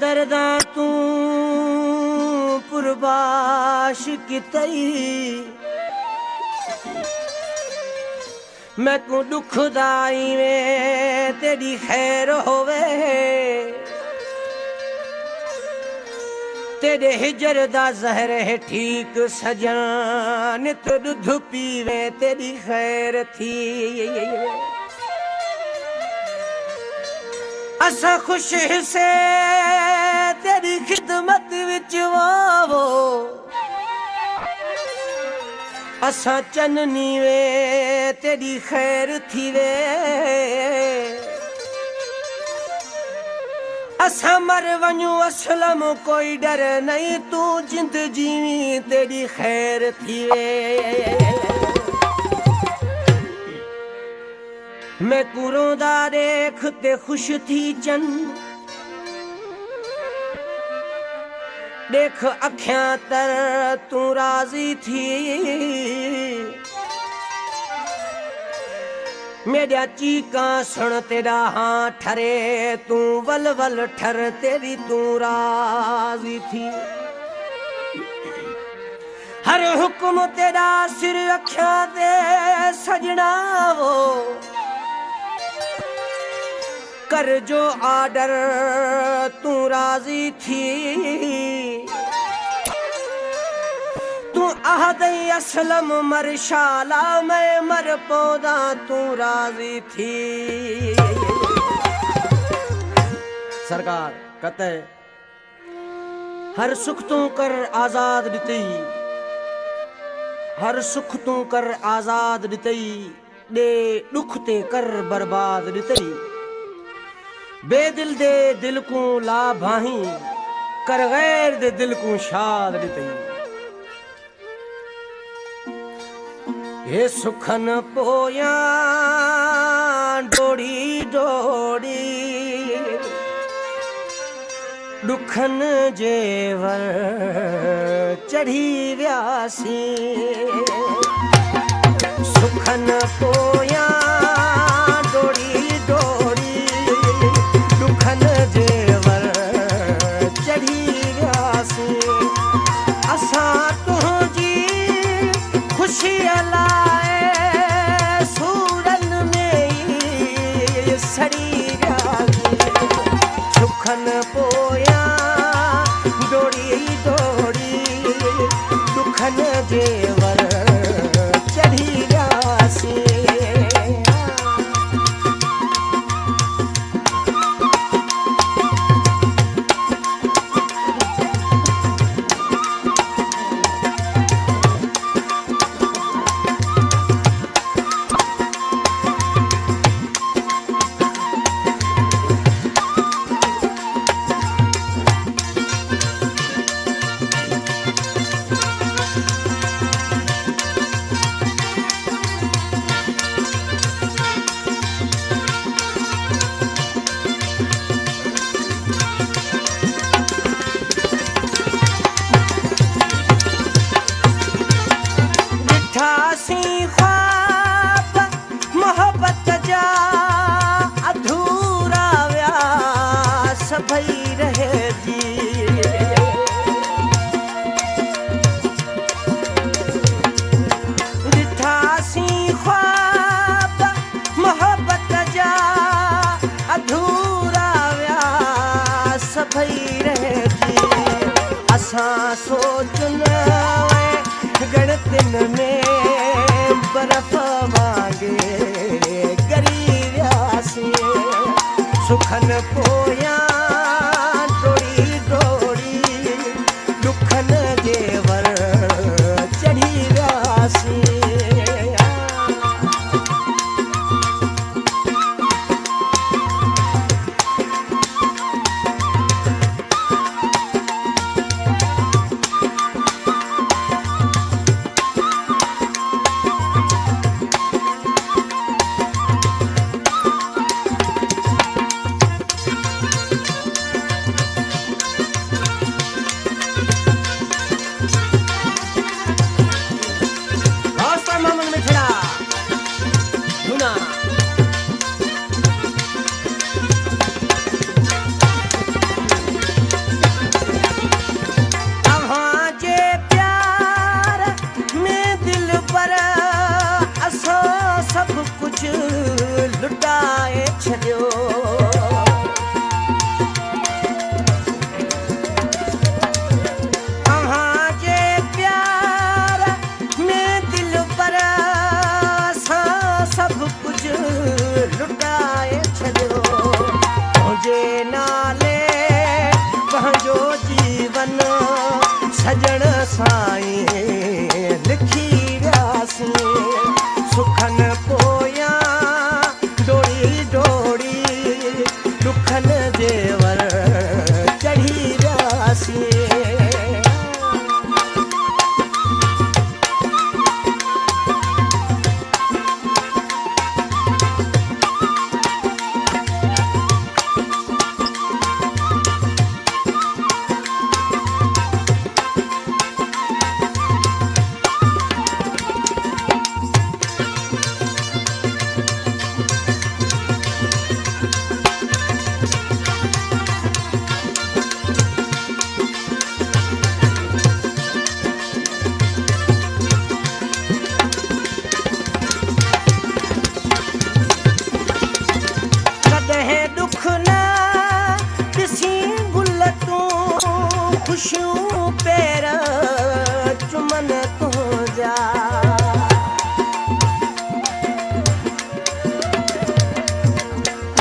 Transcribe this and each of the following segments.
दर्दा तू पुरबाश कितई मैं को दुखदाई में तेरी खैर होवे तेरे हिजर दा जहर है ठीक सजन तो दूध पीवे तेरी खैर थी असा खुश से तेरी खिदमत विच वावो असा चननी वे तेरी खैर थी वे असा मर वञू असलम कोई डर नहीं तू जिंद जीवी तेरी खैर थी वे मैं कुरोंदा देख ते खुश थी चन देख अखियां तर तू राजी थी मेरा चीका सुन तेरा हाँ ठरे तू वल वल ठर तेरी तू राजी थी हर हुक्म तेरा सिर अखियां दे सजना वो कर जो आर्डर तू राजी थी तू आहदई असलम मरशाला मैं मर पौधा तू राजी थी सरकार कहते हर सुख तू कर आजाद दितई हर सुख तू कर आजाद दितई दे दुख ते कर बर्बाद दितई बेदिल दे दिल को ला भाही कर गैर दे दिल को शाद दितई ये सुखन पोया डोड़ी डोड़ी दुखन जेवर चढ़ी व्यासी सुखन पोया डोड़ी डोड़ी दुखन जेवर चढ़ी व्यासी असा तुझी खुशी लाए सूरन में सड़ी रागी सुखन पोया डोड़ी डोड़ी दुखन जेवर चढ़ी रासी मोहब्बत जा अधूरा व्यास भई रहे जी दिठासी ख्वाब मोहब्बत जा अधूरा व्यास भई रहे जी असा सोचन गणतिन में बर्फ मांगे गरीब्यासी सुखन पोया डोड़ी डोड़ी दुखन जेवर चढ़ी व्यासी सभु कुझु लुटाए छॾियो। तव्हांजे प्यार में दिल पर असां सभु कुझु लुटाए छॾियो। तुंहिंजे नाले पंहिंजो जीवन सजण साईं लिखी वियासीं। सुखनि पोयां डोड़ी डोड़ी दुखनि जेवर चढ़ी वियासीं। खुशियूं पेर चुमन तुंहिंजा।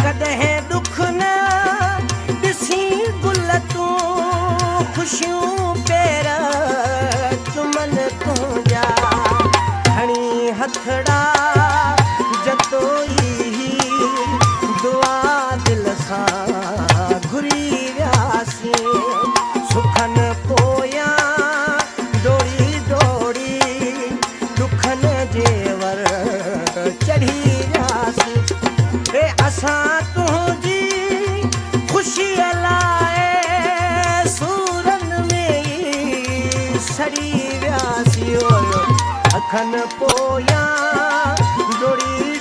कॾहिं दुख न ॾिसी गुल तूं खुशियूं पेर चुमन तुंहिंजा। खणी हथड़ा जतोई दुआ दिल सां घुरी वियासीं। सुखनि पोयां डोड़ी डोड़ी दुखनि जेवर चढ़ी वियासीं। रे असां तुंहिंजी ख़ुशीअ लाइ सूरनि में ई सड़ी वियासीं। अखनि पोयां डोड़ी